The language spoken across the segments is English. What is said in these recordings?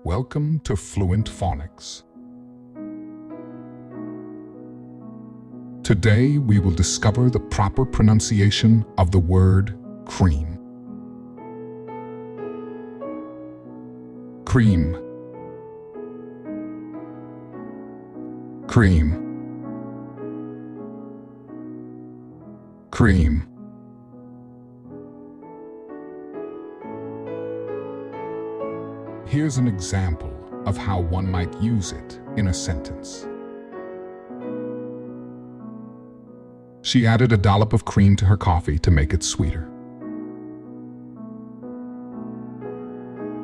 Welcome to Fluent Phonics. Today we will discover the proper pronunciation of the word cream. Cream. Cream. Cream. Here's an example of how one might use it in a sentence. She added a dollop of cream to her coffee to make it sweeter.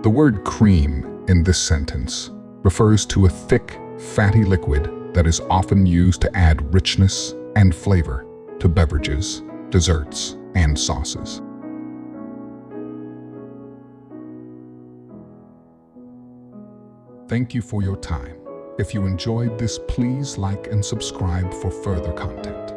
The word cream in this sentence refers to a thick, fatty liquid that is often used to add richness and flavor to beverages, desserts, and sauces. Thank you for your time. If you enjoyed this, please like and subscribe for further content.